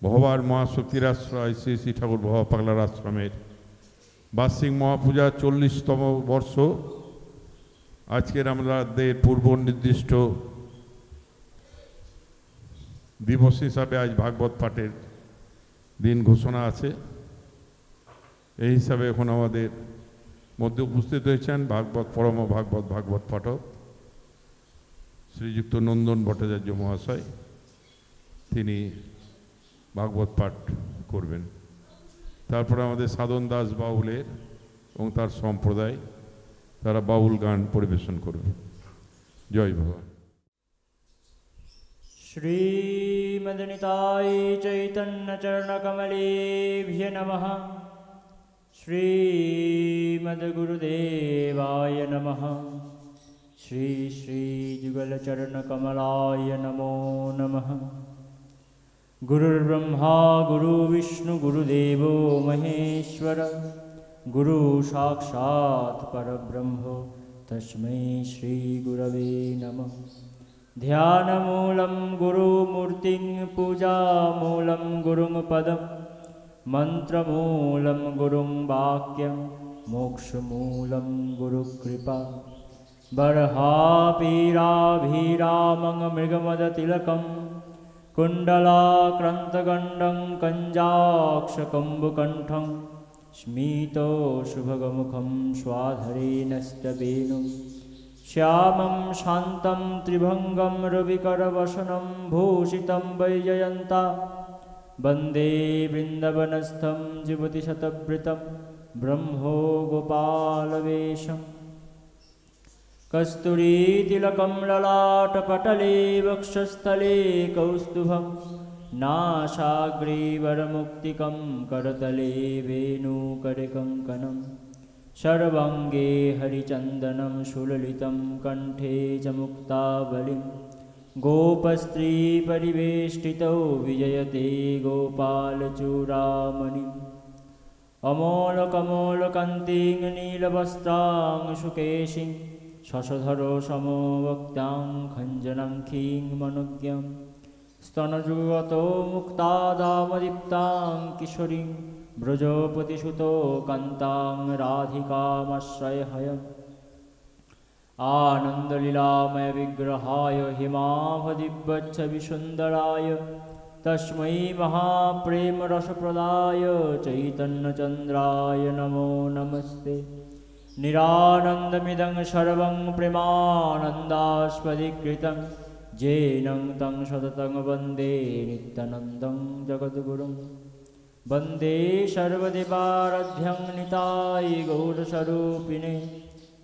ভবার মহাশক্তির আশ্রয় শ্রী শ্রী ঠাকুর ভবা পাগলার আশ্রমের বার্ষিক মহাপূজা 40তম বর্ষ। আজকের আমাদের পূর্ব নির্দিষ্ট দিবস হিসাবে আজ ভাগবত পাঠের দিন ঘোষণা আছে। এই হিসাবে এখন আমাদের মধ্যে উপস্থিত হয়েছেন ভাগবত পাঠক শ্রীযুক্ত নন্দন ভট্টাচার্য মহাশয়। তিনি ভাগবত পাঠ করবেন। তারপরে আমাদের সাধন দাস বাউলের এবং তার সম্প্রদায় তারা বাউল গান পরিবেশন করবে। জয় বাবা। श्रीमद्निताय चैतन्यचरणकमलेभ्य नमः। श्रीमद्गुरुदेवाय नमः। श्री श्रीजुगलचरणकमलाय नमो नमः। गुरुर्ब्रह्मा गुरुविष्णु गुरुदेवो महेश्वर गुरु साक्षात् परब्रह्म तस्मै श्रीगुरवे नमः। ध्यानमूलं गुरुमूर्तिं पूजामूलं गुरुं पदं मन्त्रमूलं गुरुं वाक्यं मोक्षमूलं गुरुकृपा। बर्हापीराभिरामं मृगमदतिलकं कुण्डलाक्रान्तगण्डं कञ्जाक्षकम्बुकण्ठं स्मितो शुभगमुखं स्वाधरेणस्तवेणुं श्यामं शान्तं त्रिभङ्गं रविकरवसनं भूषितं वैजयन्ता वन्दे वृन्दवनस्थं जीवतिशतवृतं ब्रह्मो गोपालवेशम्। कस्तूरीतिलकं ललाटपटले वक्षस्थले कौस्तुभं नासाग्रे वरमुक्तिकं करतले वेणुकरकङ्कणं सर्वाङ्गे हरिचन्दनं सुललितं कण्ठे च मुक्तावलिं गोपस्त्रीपरिवेष्टितौ विजयते गोपालचूडामणिम्। अमोलकमोलकान्तिं नीलवस्त्रां सुकेशिं शशधरो समवक्तां खञ्जनाङ्खीं मनोज्ञं स्तनजुगतो मुक्तादामदीप्तां किशोरीं व्रजपतिसुतो कान्तां राधिकामाश्रयहयम्। आनन्दलीलामय विग्रहाय हिमाभदिव्यच्छविसुन्दराय तस्मै महाप्रेमरसप्रदाय चैतन्यचन्द्राय नमो नमस्ते। निरानन्दमिदं सर्वं प्रेमानन्दास्पदीकृतं येन तं सततं वन्दे नित्यानन्दं जगद्गुरुं। वन्दे सर्वदेवाराध्यं निताय गौरस्वरूपिणे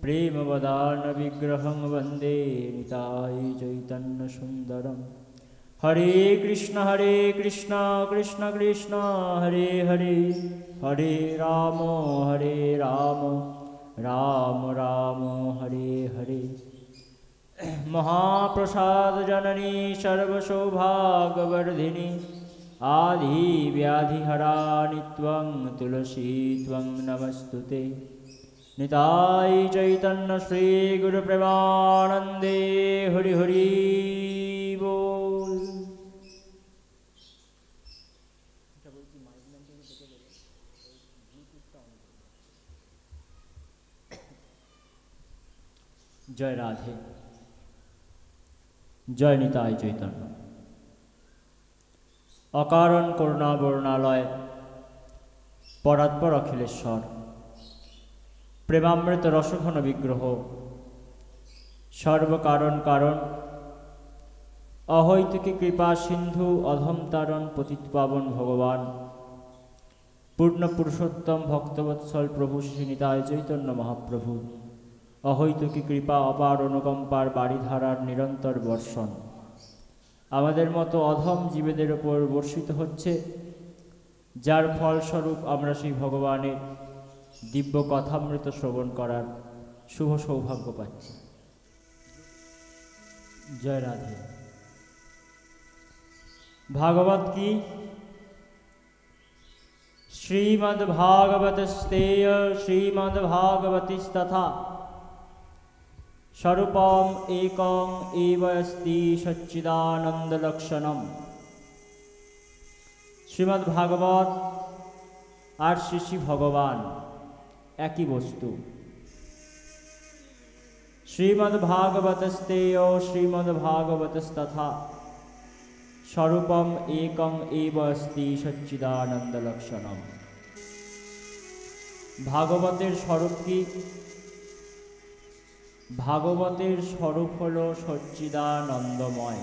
प्रेमवदार्णविग्रहं वन्दे निताय चैतन्यसुन्दरम्। हरे कृष्ण कृष्ण कृष्ण हरे हरे हरे राम राम राम हरे हरे। महाप्रसाद जननी सर्वसौभाग्यवर्धिनी आदिव्याधिहराणि त्वं तुलसी त्वं नमस्तुते। निताय चैतन्य श्री गुरु प्रेमानंदे हरि हरि बोल। जय राधे। जय निताय चैतन्य। अकारण करुणा बरुणालय परात्पर अखिलेश्वर प्रेमामृत रसघन विग्रह सर्वकारण कारण अहैतुकी कृपा सिंधु अधम तारण पतित पावन भगवान पूर्ण पुरुषोत्तम भक्तवत्सल प्रभु श्री निताय चैतन्य महाप्रभु अहैतुकी कृपा अपार अनुकम्पार बाड़ीधारार निरंतर बर्षण आमादेर मतो अधम जीवेदेर ओपर बर्षित होच्छे, जार फलस्वरूप आमरा सेई भगवानेर दिव्य कथामृत श्रवण करार शुभ सौभाग्य पाচ্ছি। जय राधे। भागवत की श्रीमद्भागवतस्तेय श्रीमद्भागवतिस्तथा स्वरूपम एकम एव अस्ति सच्चिदानंदलक्षणम। শ্রীমদ্ ভাগবত আর শ্রী শ্রী ভগবান একই বস্তু। শ্রীমদ্ ভাগবতস্তেয় শ্রীমদ্ ভাগবতস্তথা স্বরূপম একং এব অস্তি সচ্চিদানন্দ লক্ষণম। ভাগবতের স্বরূপ কি? ভাগবতের স্বরূপ হল সচ্চিদানন্দময়।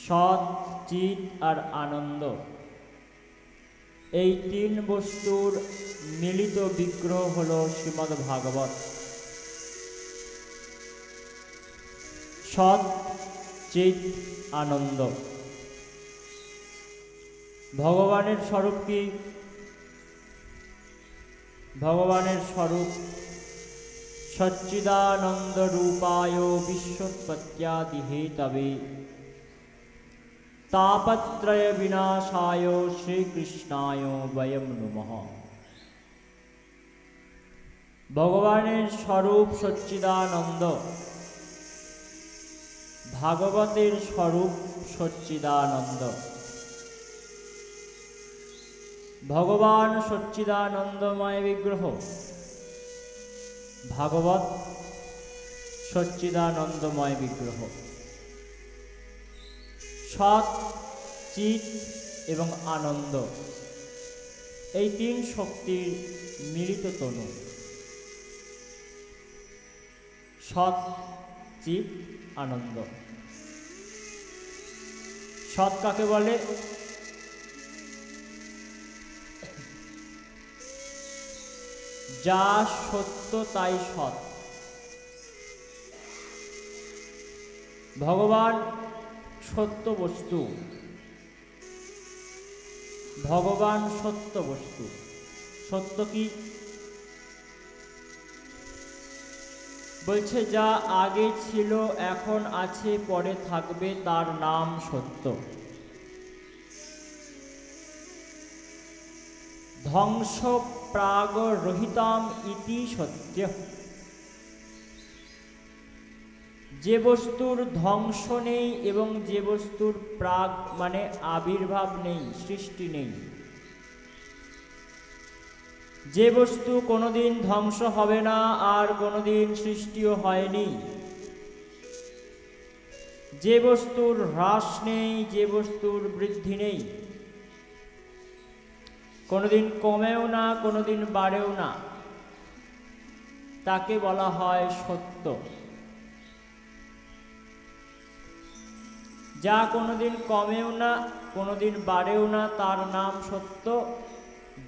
সৎ, চিৎ আর আনন্দ, এই তিন বস্তুর মিলিত বিগ্রহ হল শ্রীমদ্ ভাগবত। সৎ, চিৎ, আনন্দ। ভগবানের স্বরূপ কি? ভগবানের স্বরূপ সচ্চিদানন্দ রূপায় বিশ্বোৎপত্ত্যাদি হেতবে তাপত্রয় বিনাশায় শ্রীকৃষ্ণায় বয়ম নমঃ। ভগবানের স্বরূপ সচ্চিদানন্দ, ভাগবতের স্বরূপ সচ্চিদানন্দ। ভগবান সচ্চিদানন্দময় বিগ্রহ, ভাগবত সচ্চিদানন্দময় বিগ্রহ। সৎ, চিৎ এবং আনন্দ, এই তিন শক্তির মিলিত তনু। সৎ, চিৎ, আনন্দ। সৎ কাকে বলে? যা সত্য তাই সৎ। ভগবান সত্য বস্তু, ভগবান সত্য বস্তু। সত্য কি? বলছে যা আগে ছিল, এখন আছে, পরে থাকবে, তার নাম সত্য। ধ্বংস প্রাগ রহিতাম ইতি সত্য। যে বস্তুর ধ্বংস নেই এবং যে বস্তুর প্রাগ মানে আবির্ভাব নেই, সৃষ্টি নেই, যে বস্তু কোনোদিন ধ্বংস হবে না আর কোনোদিন সৃষ্টিও হয়নি, যে বস্তুর হ্রাস নেই, যে বস্তুর বৃদ্ধি নেই, কোনোদিন কমেও না কোনোদিন বাড়েও না, তাকে বলা হয় সত্য। যা কোনোদিন কমেও না কোনোদিন বাড়েও না, তার নাম সত্য।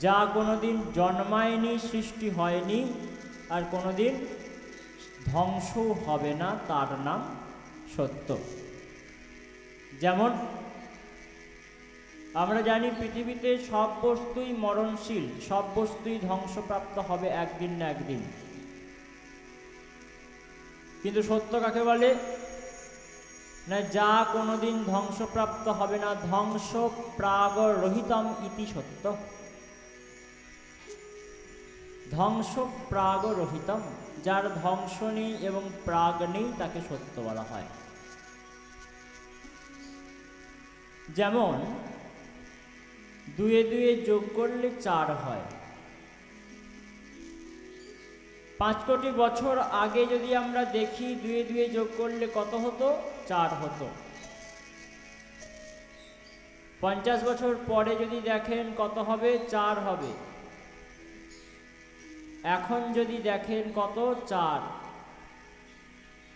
যা কোনোদিন জন্মায়নি, সৃষ্টি হয়নি আর কোনোদিন ধ্বংসও হবে না, তার নাম সত্য। যেমন আমরা জানি পৃথিবীতে সব বস্তুই মরণশীল, সব বস্তুই ধ্বংসপ্রাপ্ত হবে একদিন না একদিন। কিন্তু সত্য কাকে বলে? না, যা কোনোদিন ধ্বংসপ্রাপ্ত হবে না, ধ্বংস প্রাগ রহিতম ইতি সত্য। ধ্বংস প্রাগ রহিতম, যার ধ্বংস নেই এবং প্রাগ নেই, তাকে সত্য বলা হয়। যেমন দুয়ে দুয়ে যোগ করলে 4 হয়। 5 কোটি বছর আগে যদি আমরা দেখি, দুয়ে দুয়ে যোগ করলে কত হতো? 4 হতো। 50 বছর পরে যদি দেখেন কত হবে? 4 হবে। এখন যদি দেখেন কত? 4।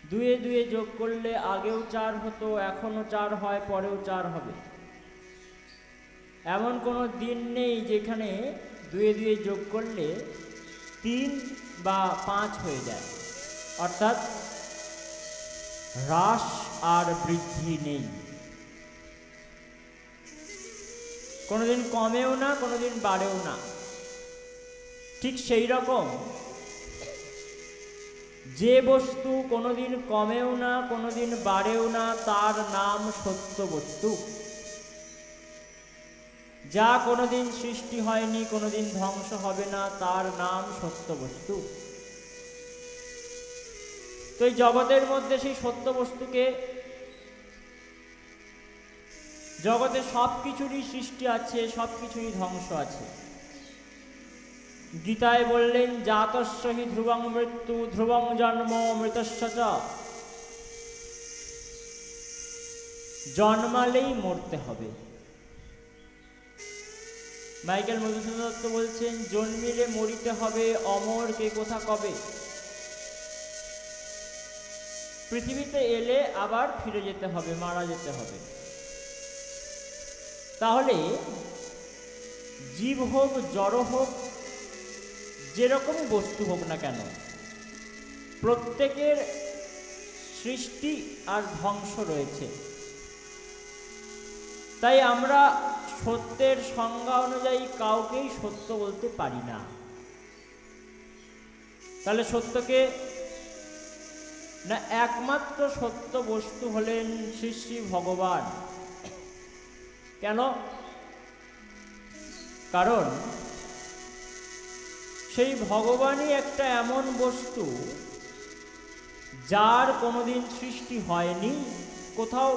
দুয়ে দুয়ে যোগ করলে আগেও 4 হতো, এখনো 4 হয়, পরেও 4 হবে। এমন কোনো দিন নেই যেখানে দুয়ে দুয়ে যোগ করলে 3 বা 5 হয়ে যায়, অর্থাৎ হ্রাস আর বৃদ্ধি নেই। কোনোদিন কমেও না কোনোদিন বাড়েও না। ঠিক সেই রকম যে বস্তু কোনোদিন কমেও না কোনোদিন বাড়েও না, তার নাম সত্য বস্তু। যা কোনোদিন সৃষ্টি হয়নি, কোনোদিন ধ্বংস হবে না, তার নাম সত্য বস্তু। তো এই জগতের মধ্যে সেই সত্য বস্তুকে জগতে সব কিছুরই সৃষ্টি আছে, সব কিছুরই ধ্বংস আছে। গীতায় বললেন, জাতস্য হি ধ্রুবং মৃত্যু ধ্রুবং জন্ম মৃতস্য চ। জন্মালেই মরতে হবে। মাইকেল মধুসূদন দত্ত বলছেন, জন্মিলে মরিতে হবে, অমর কে কোথা কবে। পৃথিবীতে এলে আবার ফিরে যেতে হবে, মারা যেতে হবে। তাহলে জীব হোক, জড় হোক, যেরকম বস্তু হোক না কেন, প্রত্যেকের সৃষ্টি আর ধ্বংস রয়েছে। তাই আমরা সত্যের সংজ্ঞা অনুযায়ী কাউকেই সত্য বলতে পারি না। তাহলে সত্যকে না, একমাত্র সত্য বস্তু হলেন শ্রী শ্রী ভগবান। কেন? কারণ সেই ভগবানই একটা এমন বস্তু যার কোনোদিন সৃষ্টি হয়নি, কোথাও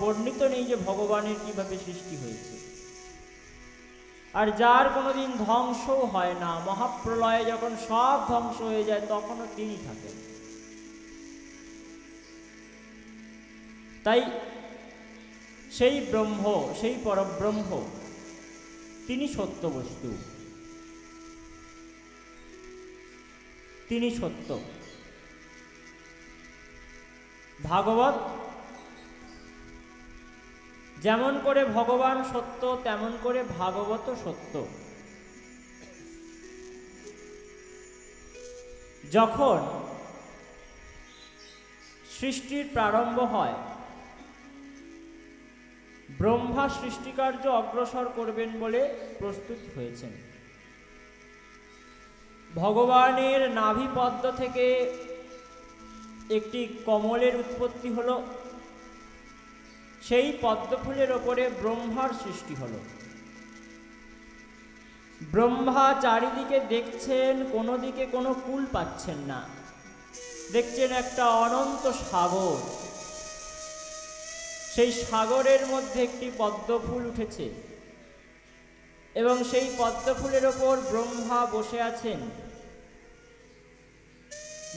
বর্ণিত নেই যে ভগবানের কিভাবে সৃষ্টি হয়েছে, আর যার কোনোদিন ধ্বংসও হয় না। মহাপ্রলয়ে যখন সব ধ্বংস হয়ে যায় তখনও তিনি থাকেন। তাই সেই ব্রহ্ম, সেই পরব্রহ্ম, তিনি সত্য বস্তু, তিনি সত্য। ভাগবত যেমন করে ভগবান সত্য, তেমন করে ভাগবত সত্য। যখন সৃষ্টির প্রারম্ভ হয়, ব্রহ্মা সৃষ্টিকার্য অগ্রসর করবেন বলে প্রস্তুত হয়েছেন। ভগবানের নাভিপদ্ম থেকে একটি কমলের উৎপত্তি হলো, সেই পদ্মফুলের ওপরে ব্রহ্মার সৃষ্টি হলো। ব্রহ্মা চারিদিকে দেখছেন, কোনো দিকে কোনো কূল পাচ্ছেন না। দেখছেন একটা অনন্ত সাগর, সেই সাগরের মধ্যে একটি পদ্মফুল উঠেছে এবং সেই পদ্মফুলের ওপর ব্রহ্মা বসে আছেন।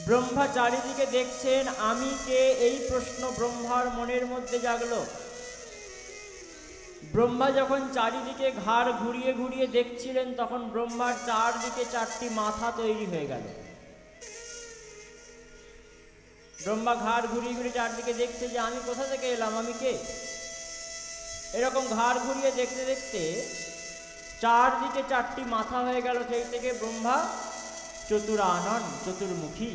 ব্রহ্মা চারিদিকে দেখছেন, আমি কে? এই প্রশ্ন ব্রহ্মার মনের মধ্যে জাগলো। ব্রহ্মা যখন চারিদিকে ঘাড় ঘুরিয়ে ঘুরিয়ে দেখছিলেন, তখন ব্রহ্মার চারদিকে চারটি মাথা তৈরি হয়ে গেল। ব্রহ্মা ঘাড় ঘুরিয়ে ঘুরিয়ে চারদিকে দেখছে যে আমি কোথা থেকে এলাম, আমি কে? এরকম ঘাড় ঘুরিয়ে দেখতে দেখতে চারদিকে চারটি মাথা হয়ে গেল। সেই থেকে ব্রহ্মা চতুরানন, চতুর্মুখী।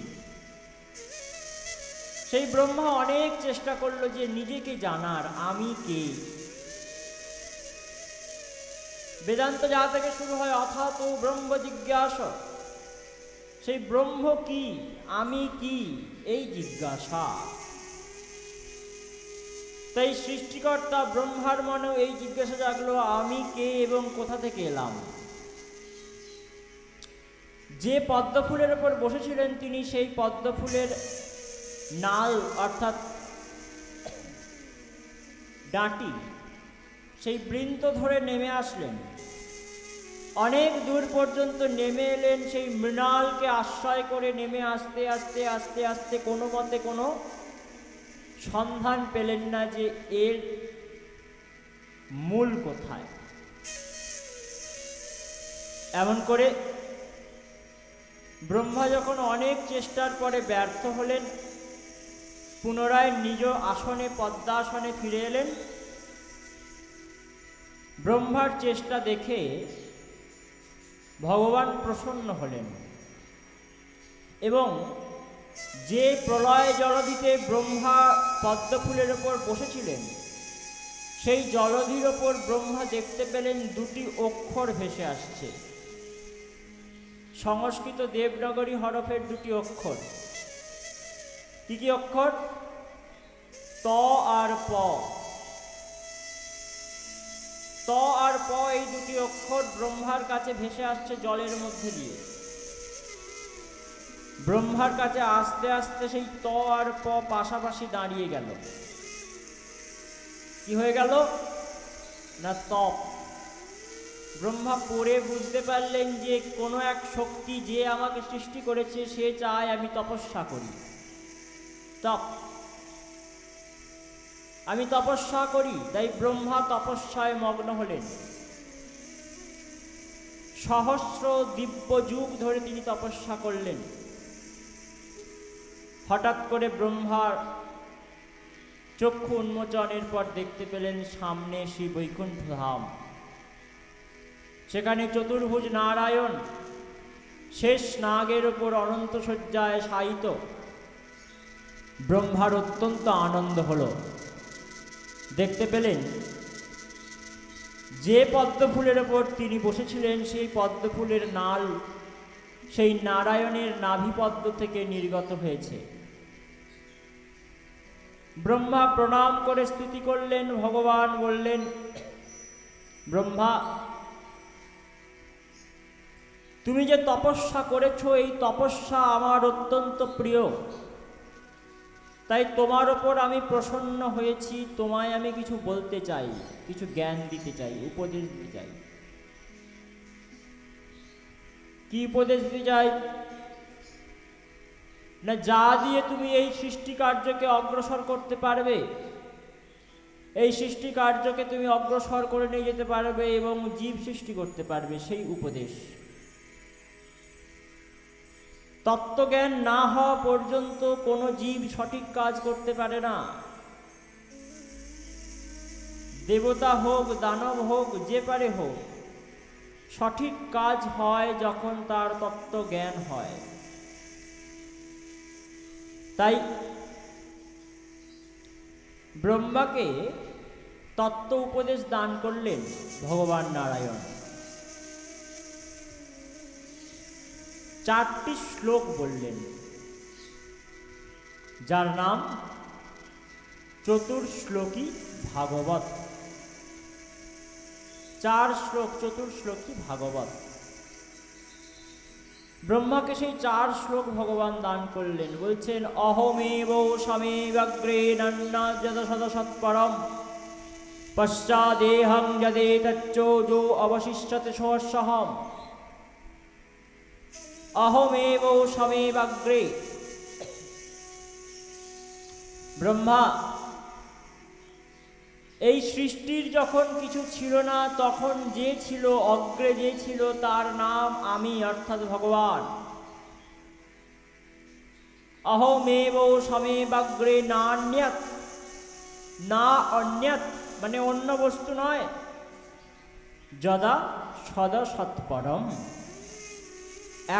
সেই ব্রহ্মা অনেক চেষ্টা করলো যে নিজেকে জানার, আমি কে। বেদান্ত যা থেকে শুরু হয়, অথাত ব্রহ্ম জিজ্ঞাসা, সেই ব্রহ্ম কি, আমি কি, এই জিজ্ঞাসা। তাই সৃষ্টিকর্তা ব্রহ্মার মনেও এই জিজ্ঞাসা জাগলো, আমি কে এবং কোথা থেকে এলাম। যে পদ্মফুলের ওপর বসেছিলেন, তিনি সেই পদ্মফুলের নাল অর্থাৎ ডাঁটি, সেই বৃন্ত ধরে নেমে আসলেন। অনেক দূর পর্যন্ত নেমে এলেন, সেই মৃণালকে আশ্রয় করে নেমে আস্তে আস্তে আস্তে আস্তে কোনো মতে কোনো সন্ধান পেলেন না যে এর মূল কোথায়। এমন করে ব্রহ্মা যখন অনেক চেষ্টার পরে ব্যর্থ হলেন, পুনরায় নিজ আসনে, পদ্মাসনে ফিরে এলেন। ব্রহ্মার চেষ্টা দেখে ভগবান প্রসন্ন হলেন এবং যে প্রলয় জলধিতে ব্রহ্মা পদ্মফুলের ওপর বসেছিলেন, সেই জলধির ওপর ব্রহ্মা দেখতে পেলেন দুটি অক্ষর ভেসে আসছে, সংস্কৃত দেবনাগরী হরফের দুটি অক্ষর। কি কি অক্ষর? ত আর প। ত আর প, এই দুটি অক্ষর ব্রহ্মার কাছে ভেসে আসছে জলের মধ্যে দিয়ে। ব্রহ্মার কাছে আস্তে আস্তে সেই ত আর প পাশাপাশি দাঁড়িয়ে গেল। কি হয়ে গেল? না তপ। ব্রহ্মা পড়ে বুঝতে পারলেন যে কোনো এক শক্তি যে আমাকে সৃষ্টি করেছে সে চায় আমি তপস্যা করি, তপ, আমি তপস্যা করি। তাই ব্রহ্মা তপস্যায় মগ্ন হলেন। সহস্র দিব্য যুগ ধরে তিনি তপস্যা করলেন। হঠাৎ করে ব্রহ্মার চক্ষু উন্মোচনের পর দেখতে পেলেন সামনে শ্রী বৈকুণ্ঠ ধাম। সেখানে চতুর্ভুজ নারায়ণ শেষ নাগের ওপর অনন্ত শয্যায় শায়িত। ব্রহ্মার অত্যন্ত আনন্দ হল। দেখতে পেলেন যে পদ্মফুলের ওপর তিনি বসেছিলেন সেই পদ্মফুলের নাল সেই নারায়ণের নাভিপদ্ম থেকে নির্গত হয়েছে। ব্রহ্মা প্রণাম করে স্তুতি করলেন। ভগবান বললেন, ব্রহ্মা, তুমি যে তপস্যা করেছো এই তপস্যা আমার অত্যন্ত প্রিয়, তাই তোমার ওপর আমি প্রসন্ন হয়েছি। তোমায় আমি কিছু বলতে চাই, কিছু জ্ঞান দিতে চাই, উপদেশ দিতে চাই। কি উপদেশ দিতে চাই? না যা দিয়ে তুমি এই সৃষ্টি কার্যকে অগ্রসর করতে পারবে, এই সৃষ্টি কার্যকে তুমি অগ্রসর করে নিয়ে যেতে পারবে এবং জীব সৃষ্টি করতে পারবে, সেই উপদেশ। তত্ত্বজ্ঞান না হওয়া পর্যন্ত কোনো জীব সঠিক কাজ করতে পারে না। দেবতা হোক, দানব হোক, যে পারে হোক, সঠিক কাজ হয় যখন তার তত্ত্বজ্ঞান হয়। তাই ব্রহ্মাকে তত্ত্ব উপদেশ দান করলেন ভগবান নারায়ণ। 4টি শ্লোক বললেন, যার নাম চতুর্শ্লোকী ভাগবত। 4 শ্লোক, চতুর্শ্লোকী ভাগবত। ব্রহ্মাকে সেই 4 শ্লোক ভগবান দান করলেন। বলছেন, অহমেব সমেবগ্রে নন্নাদ্যদসদসৎপরম পশ্চাদেহং যদেতচ্চোজো অবশিষ্যতে সোऽস্যহম। অহমেব সমেবগ্রে। ব্রহ্মা, এই সৃষ্টির যখন কিছু ছিল না তখন যে ছিল, অগ্রে যে ছিল, তার নাম আমি, অর্থাৎ ভগবান। অহমেব সমেবগ্রে নান্যৎ, না অন্যৎ মানে অন্য বস্তু নয়, যদা সদা সৎপরম,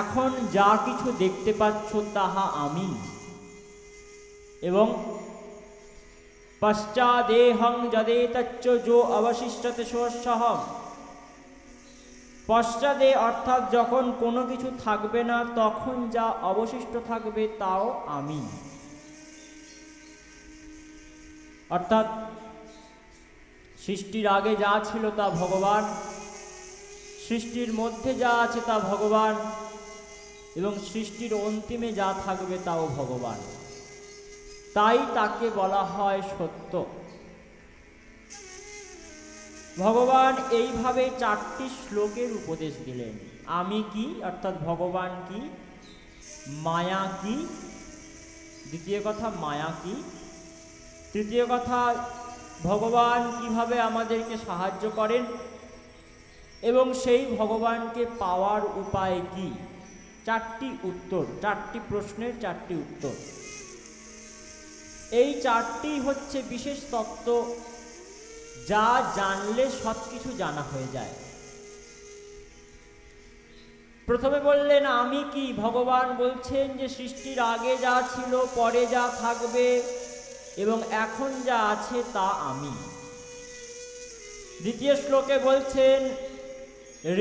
এখন যা কিছু দেখতে পাচ্ছ তাহা আমি। এবং পশ্চাদেহং যদেতচ্চোজো অবশিষ্যতে সোऽস্যহম। পশ্চাদে অর্থাৎ যখন কোনো কিছু থাকবে না তখন যা অবশিষ্ট থাকবে তাও আমি। অর্থাৎ সৃষ্টির আগে যা ছিল তা ভগবান, সৃষ্টির মধ্যে যা আছে তা ভগবান, এবং সৃষ্টির অন্তিমে যা থাকবে তাও ভগবান। তাই তাকে বলা হয় সত্য। ভগবান এইভাবে 4টি শ্লোকের উপদেশ দিলেন। আমি কি অর্থাৎ ভগবান কি, মায়া কি, দ্বিতীয় কথা মায়া কি, তৃতীয় কথা ভগবান কিভাবে আমাদেরকে সাহায্য করেন এবং সেই ভগবানকে পাওয়ার উপায় কি। 4টি উত্তর, 4টি প্রশ্নের 4টি উত্তর। এই 4টি হচ্ছে বিশেষ তত্ত্ব, যা জানলে সব কিছু জানা হয়ে যায়। প্রথমে বললেন আমি কি। ভগবান বলছেন যে সৃষ্টির আগে যা ছিল, পরে যা থাকবে এবং এখন যা আছে তা আমি। দ্বিতীয় শ্লোকে বলছেন,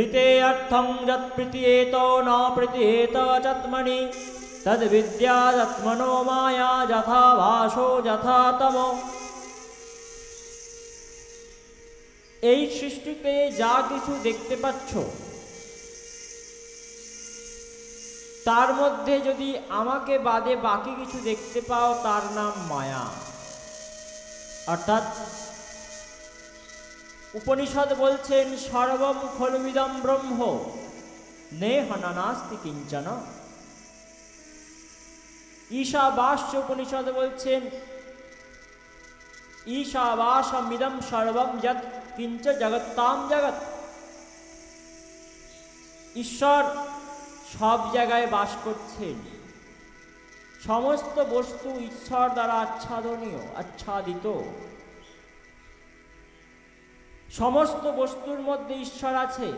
ঋতে অর্থং যৎ প্রীতিয়েত ন প্রীতিয়েত চাত্মনি তদ বিদ্যাত্মনো মায়া যথা ভাসো যথা তম। এই সৃষ্টিতে যা কিছু দেখতে পাচ্ছ তার মধ্যে যদি আমাকে বাদে বাকি কিছু দেখতে পাও তার নাম মায়া। অর্থাৎ উপনিষদ বলছেন সর্বম খলুমিদম ব্রহ্ম নেহ নানাস্তি কিঞ্চন। ঈশাবাস্য উপনিষদ বলছেন ঈশাবাসমিদম সর্বম যৎ কিঞ্চ জগত্তাম জগৎ। ঈশ্বর সব জায়গায় বাস করছেন, সমস্ত বস্তু ঈশ্বর দ্বারা আচ্ছাদনীয়, আচ্ছাদিত। সমস্ত বস্তুর মধ্যে ঈশ্বর আছে।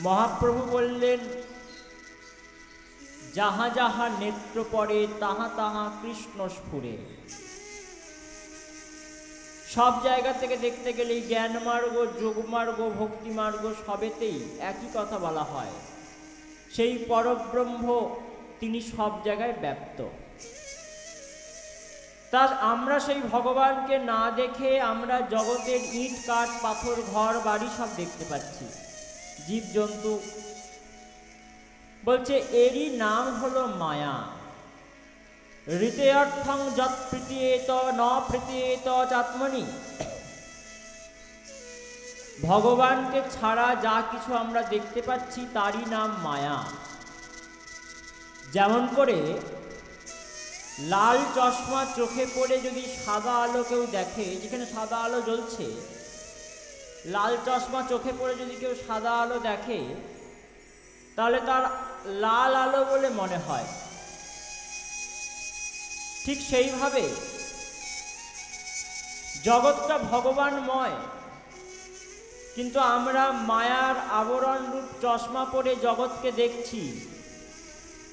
মহাপ্রভু বললেন যাহা যাহা নেত্র পড়ে তাহা তাহা কৃষ্ণ স্ফুরে। সব জায়গা থেকে দেখতে গেলে জ্ঞান মার্গ, যোগমার্গ, ভক্তি মার্গ সবেতেই একই কথা বলা হয়, সেই পরব্রহ্ম তিনি সব জায়গায় ব্যাপ্ত। তা আমরা সেই ভগবানকে না দেখে আমরা জগতের ইট কাঠ পাথর ঘর বাড়ি সব দেখতে পাচ্ছি, জীবজন্তু। বলছে এরই নাম হলো মায়া। ঋতে অর্থং যৎ প্রীতিয়েত ন প্রীতিয়েত চাত্মনি। ভগবানকে ছাড়া যা কিছু আমরা দেখতে পাচ্ছি তারই নাম মায়া। যেমন করে লাল চশমা চোখে পড়ে যদি সাদা আলো কেউ দেখে, যেখানে সাদা আলো জ্বলছে, লাল চশমা চোখে পড়ে যদি কেউ সাদা আলো দেখে তাহলে তার লাল আলো বলে মনে হয়। ঠিক সেইভাবে জগৎটা ভগবানময়, কিন্তু আমরা মায়ার আবরণ রূপ চশমা পরে জগৎকে দেখছি,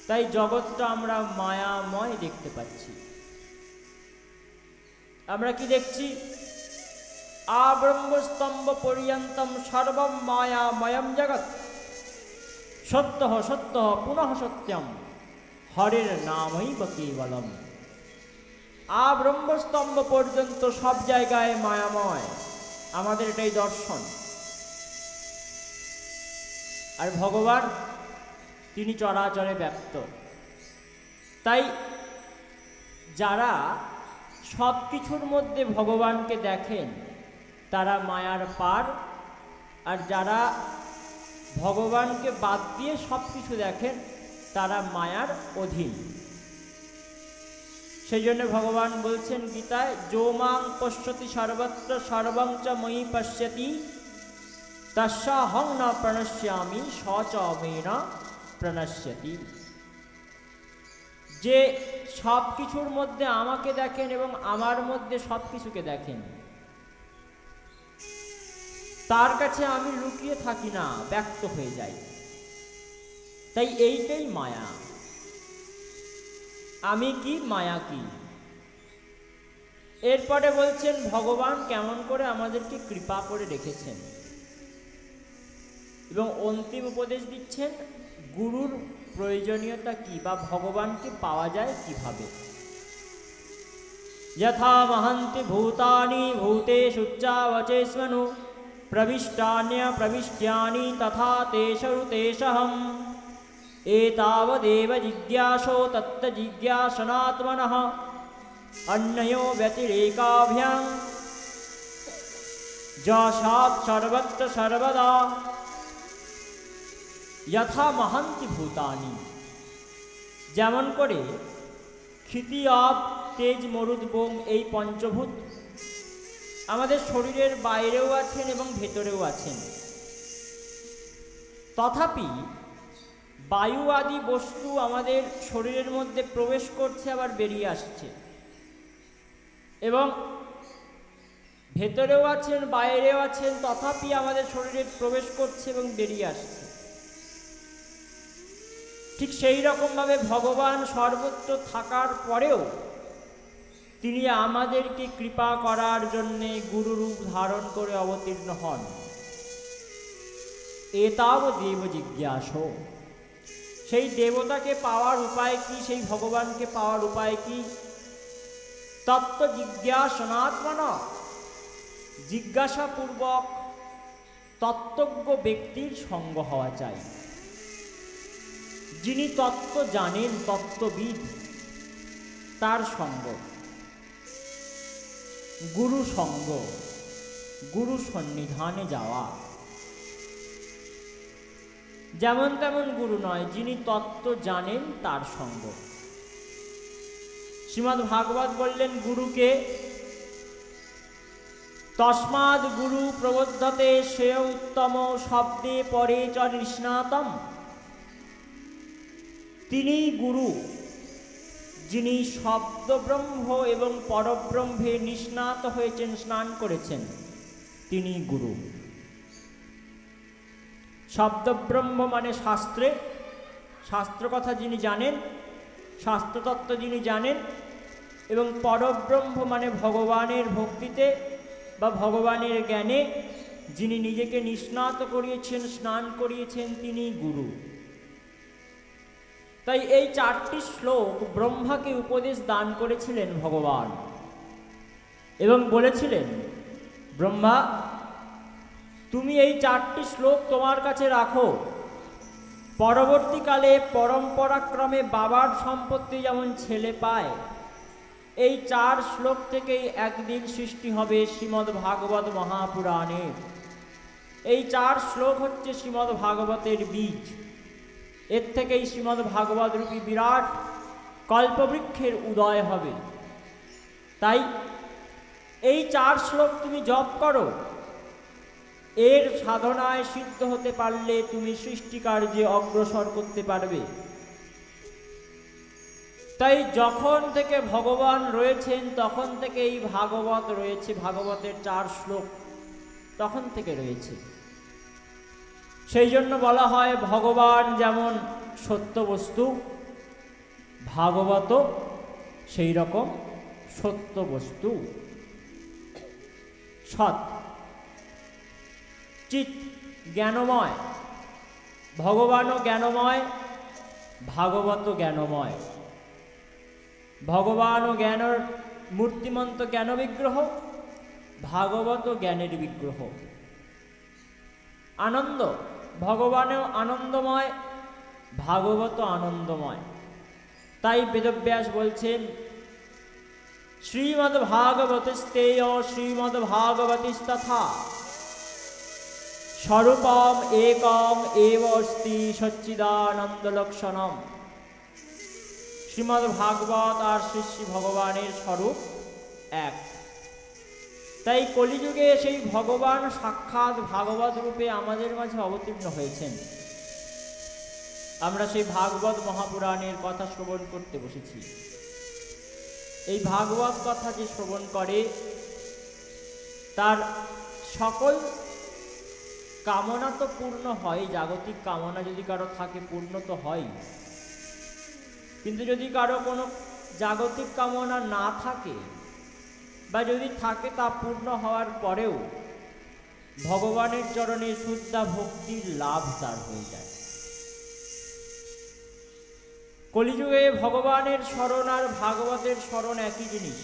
তাই জগৎটা আমরা মায়াময় দেখতে পাচ্ছি। আমরা কি দেখছি? আব্রহ্মস্তম্ভ পর্যন্তম সর্বম মায়াময়ম জগৎ সত্য সত্য পুনঃ সত্যম হরের নামৈব কেবলম। আব্রহ্মস্তম্ভ পর্যন্ত সব জায়গায় মায়াময়, আমাদের এটাই দর্শন। আর ভগবান তিনি চরাচরে ব্যপ্ত। তাই যারা সব কিছুর মধ্যে ভগবানকে দেখেন তারা মায়ার পার, আর যারা ভগবানকে বাদ দিয়ে সব কিছু দেখেন তারা মায়ার অধীন। সেই জন্য ভগবান বলছেন গীতায়, যো মাং পশ্যতি সর্বত্র সর্বং চ ময়ি পশ্যতি তস্যাহং ন প্রণশ্যামি স চ মে ন প্রণশ্যতি। যে সব কিছুর মধ্যে আমাকে দেখেন এবং আমার মধ্যে সব কিছুকে দেখেন, তার কাছে আমি লুকিয়ে থাকি না, ব্যক্ত হয়ে যাই। তাই এইটাই মায়া। আমি কি, মায়া কি। এরপরে বলছেন ভগবান কেমন করে আমাদেরকে কৃপা করে রেখেছেন, এবং অন্তিম উপদেশ দিচ্ছেন গুরুর প্রয়োজনীয়তা কি, বা ভগবানকে পাওয়া যায় কিভাবে। যথা মহন্তি ভূতানি ভূতেষু চাবচেস্মনু প্রবিষ্টান্য প্রবিষ্টানি তথা তেষু তেষহম এতাবদেব জিজ্ঞাসো তত্ত্ব জিজ্ঞাসনাত্মনঃ অন্যዮ ব্যতিরেকাভ্যাং যশাৎ সর্বত্র সর্বদা। যথা মহান্তি ভূতানি, যেমন করে ক্ষিতি আপ তেজ মরুদ বোম এই পঞ্চভূত আমাদের শরীরের বাইরেও আছেন এবং ভেতরেও আছেন, তথাপি বায়ু আদি বস্তু আমাদের শরীরের মধ্যে প্রবেশ করছে আবার বেরিয়ে আসছে, এবং ভেতরেও আছেন বাইরেও আছেন, তথাপি আমাদের শরীরে প্রবেশ করছে এবং বেরিয়ে আসছে। ঠিক সেই রকমভাবে ভগবান সর্বত্র থাকার পরেও তিনি আমাদেরকে কৃপা করার জন্যে গুরুরূপ ধারণ করে অবতীর্ণ হন। এতাবদেব জিজ্ঞাস, সেই দেবতাকে পাওয়ার উপায় কি, সেই ভগবানকে পাওয়ার উপায় কি? তত্ত্ব জিজ্ঞাসনাত্মন, জিজ্ঞাসাপূর্বক তত্ত্বজ্ঞ ব্যক্তির সঙ্গ হওয়া চাই। যিনি তত্ত্ব জানেন, তত্ত্ববিদ, তার সঙ্গ, গুরু সঙ্গ। গুরু সন্নিধানে যাওয়া। যেমন তেমন গুরু নয়, যিনি তত্ত্ব জানেন তার সঙ্গ। শ্রীমদ্ ভাগবত বললেন গুরুকে, তস্মাদ গুরু প্রবদ্ধতে শ্রেয় উত্তম শব্দে পরে চ নিষ্ণাতম। তিনি গুরু, যিনি শব্দব্রহ্ম এবং পরব্রহ্মে নিষ্ণাত হয়েছেন, স্নান করেছেন, তিনি গুরু। শব্দব্রহ্ম মানে শাস্ত্রে, শাস্ত্র কথা যিনি জানেন, শাস্ত্রতত্ত্ব যিনি জানেন, এবং পরব্রহ্ম মানে ভগবানের ভক্তিতে বা ভগবানের জ্ঞানে যিনি নিজেকে নিষ্ণাত করিয়েছেন, স্নান করিয়েছেন, তিনি গুরু। তাই এই 4টি শ্লোক ব্রহ্মাকে উপদেশ দান করেছিলেন ভগবান এবং বলেছিলেন, ব্রহ্মা তুমি এই 4টি শ্লোক তোমার কাছে রাখো, পরবর্তীকালে পরম্পরাক্রমে বাবার সম্পত্তি যেমন ছেলে পায়, এই 4 শ্লোক থেকেই একদিন সৃষ্টি হবে শ্রীমদ্ ভাগবত মহাপুরাণের। এই 4 শ্লোক হচ্ছে শ্রীমদ্ ভাগবতের বীজ। এর থেকেই শ্রীমদ্ ভাগবত রূপী বিরাট কল্পবৃক্ষের উদয় হবে। তাই এই 4 শ্লোক তুমি জপ করো, এর সাধনায় সিদ্ধ হতে পারলে তুমি সৃষ্টিকার্যে অগ্রসর করতে পারবে। তাই যখন থেকে ভগবান রয়েছেন তখন থেকে এই ভাগবত রয়েছে, ভাগবতের 4 শ্লোক তখন থেকে রয়েছে। সেই জন্য বলা হয় ভগবান যেমন সত্য বস্তু, ভাগবত সেই রকম সত্য বস্তু। সৎ চিৎ জ্ঞানময়, ভগবানও জ্ঞানময়, ভাগবত জ্ঞানময়। ভগবানও জ্ঞানের মূর্তিমন্ত জ্ঞান বিগ্রহ, ভাগবত জ্ঞানের বিগ্রহ। আনন্দ, ভগবানও আনন্দময়, ভাগবত আনন্দময়। তাই বেদব্যাস বলছেন, শ্রীমদ্ ভাগবতস্তেয় শ্রীমদ্ ভাগবতিস্তথা স্বরূপম একম এব অস্তি সচ্চিদানন্দ লক্ষণম। শ্রীমদ্ ভাগবত আর শ্রী শ্রী ভগবানের স্বরূপ এক। তাই কলিযুগে সেই ভগবান সাক্ষাৎ ভাগবত রূপে আমাদের মাঝে অবতীর্ণ হয়েছেন। আমরা সেই ভাগবত মহাপুরাণের কথা শ্রবণ করতে বসেছি। এই ভাগবত কথা যে শ্রবণ করে তার সকল কামনা তো পূর্ণ হয়, জাগতিক কামনা যদি কারো থাকে পূর্ণ তো হয়, কিন্তু যদি কারো কোনো জাগতিক কামনা না থাকে বা যদি থাকে তা পূর্ণ হওয়ার পরেও ভগবানের চরণে শুদ্ধা ভক্তির লাভ তার হয়ে যায়। কলিযুগে ভগবানের স্মরণ আর ভাগবতের স্মরণ একই জিনিস।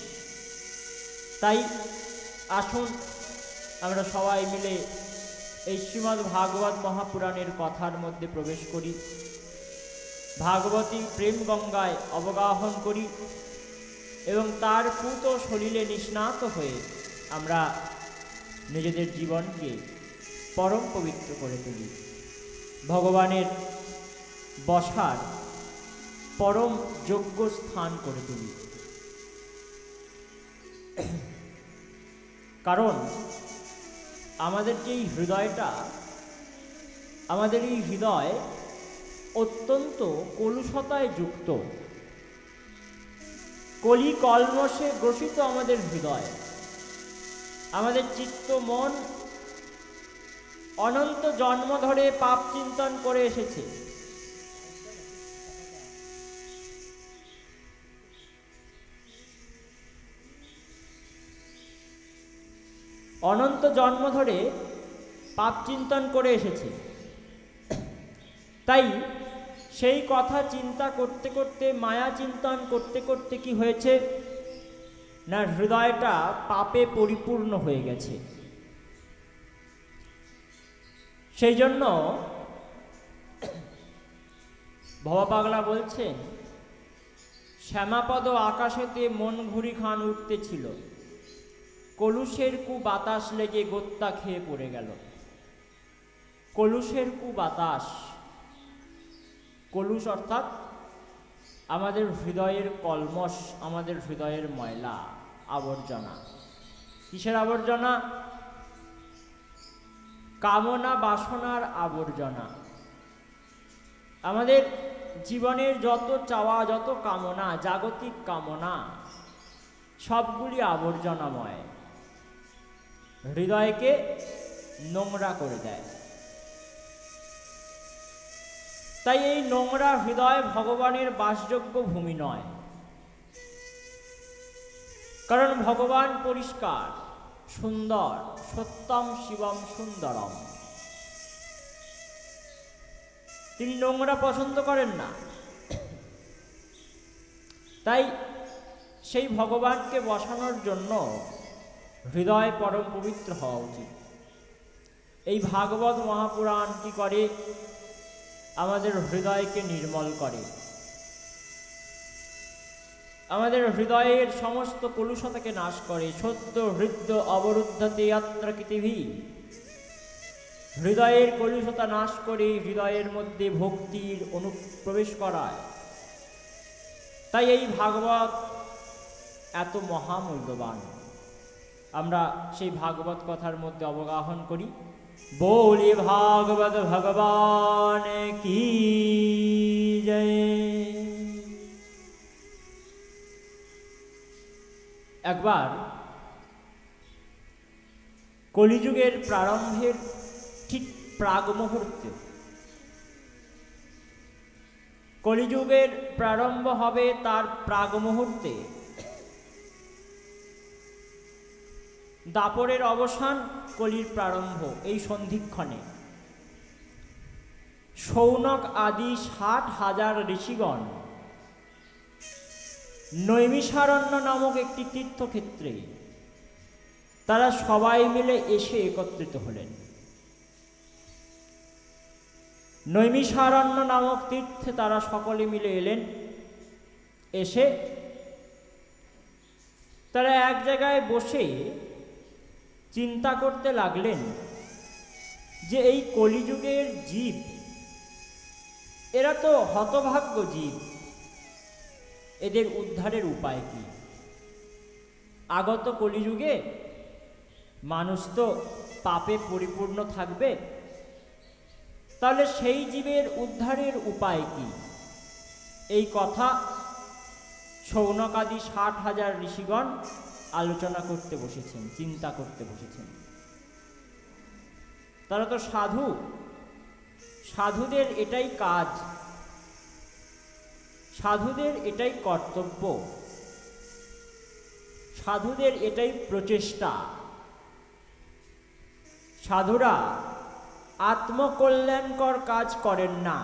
তাই আসুন আমরা সবাই মিলে এই শ্রীমদ্ ভাগবত মহাপুরাণের কথার মধ্যে প্রবেশ করি, ভাগবতী প্রেম গঙ্গায় অবগাহন করি এবং তার পূত সলিলে নিষ্ণাত হয়ে আমরা নিজেদের জীবনকে পরম পবিত্র করে তুলি, ভগবানের বসার পরম যোগ্য স্থান করে তুলি। কারণ আমাদের যে হৃদয়টা, আমাদের এই হৃদয় অত্যন্ত কলুষতায় যুক্ত, কলি কলমশে গ্রসিত আমাদের হৃদয়। আমাদের চিত্ত মন অনন্ত জন্ম ধরে পাপ চিন্তন করে এসেছে। অনন্ত জন্ম ধরে পাপ চিন্তন করে এসেছে। তাই সেই কথা চিন্তা করতে করতে, মায়া চিন্তন করতে করতে কি হয়েছে না, হৃদয়টা পাপে পরিপূর্ণ হয়ে গেছে। সেই জন্য ভবা পাগলা বলছেন, শ্যামাপদ আকাশেতে মন ঘুরি খান উঠতেছিল, কলুষের কু বাতাস লেগে গোত্তা খেয়ে পড়ে গেল। কলুষের কু বাতাস, কলুষ অর্থাৎ আমাদের হৃদয়ের কলমশ, আমাদের হৃদয়ের ময়লা, আবর্জনা। কিসের আবর্জনা? কামনা বাসনার আবর্জনা। আমাদের জীবনের যত চাওয়া, যত কামনা, জাগতিক কামনা, সবগুলি আবর্জনাময়, হৃদয়কে নোংরা করে দেয়। তাই এই নোংরা হৃদয় ভগবানের বাসযোগ্য ভূমি নয়। কারণ ভগবান পরিষ্কার, সুন্দর, সত্যম শিবম সুন্দরম। তিনি নোংরা পছন্দ করেন না। তাই সেই ভগবানকে বসানোর জন্য হৃদয় পরম পবিত্র হওয়া উচিত। এই ভাগবত মহাপুরাণ কি করে? আমাদের হৃদয়কে নির্মল করে, আমাদের হৃদয়ের সমস্ত কলুষতাকে নাশ করে। সদ্য হৃদ্য অবরুদ্ধতে ইয়াত্র কৃতিভি, হৃদয়ের কলুষতা নাশ করে হৃদয়ের মধ্যে ভক্তির অনুপ্রবেশ করায়। তাই এই ভাগবত এত মহামূল্যবান। আমরা সেই ভাগবত কথার মধ্যে অবগাহন করি। बोले भागवत भगवान की जय। একবার কলিযুগের প্রারম্ভের ঠিক প্রাগ মুহূর্তে, কলিযুগের প্রারম্ভ হবে তার প্রাগ মুহূর্তে দাপরের অবসান, কলির প্রারম্ভ, এই সন্ধিক্ষণে শৌনক আদি 60,000 ঋষিগণ নৈমিষারণ্য নামক একটি তীর্থক্ষেত্রে তারা সবাই মিলে এসে একত্রিত হলেন। নৈমিষারণ্য নামক তীর্থে তারা সকলে মিলে এলেন। এসে তারা এক জায়গায় বসে চিন্তা করতে লাগলেন যে এই কলিযুগের জীব, এরা তো হতভাগ্য জীব, এদের উদ্ধারের উপায় কি? আগত কলিযুগে মানুষ তো পাপে পরিপূর্ণ থাকবে, তাহলে সেই জীবের উদ্ধারের উপায় কি? এই কথা শৌনকাদি 60,000 ঋষিগণ আলোচনা করতে বসেছেন, চিন্তা করতে বসেছেন। তারা তো সাধু, সাধুদের এটাই কাজ, সাধুদের এটাই কর্তব্য, সাধুদের এটাই প্রচেষ্টা। সাধুরা আত্মকল্যাণকর কাজ করেন না,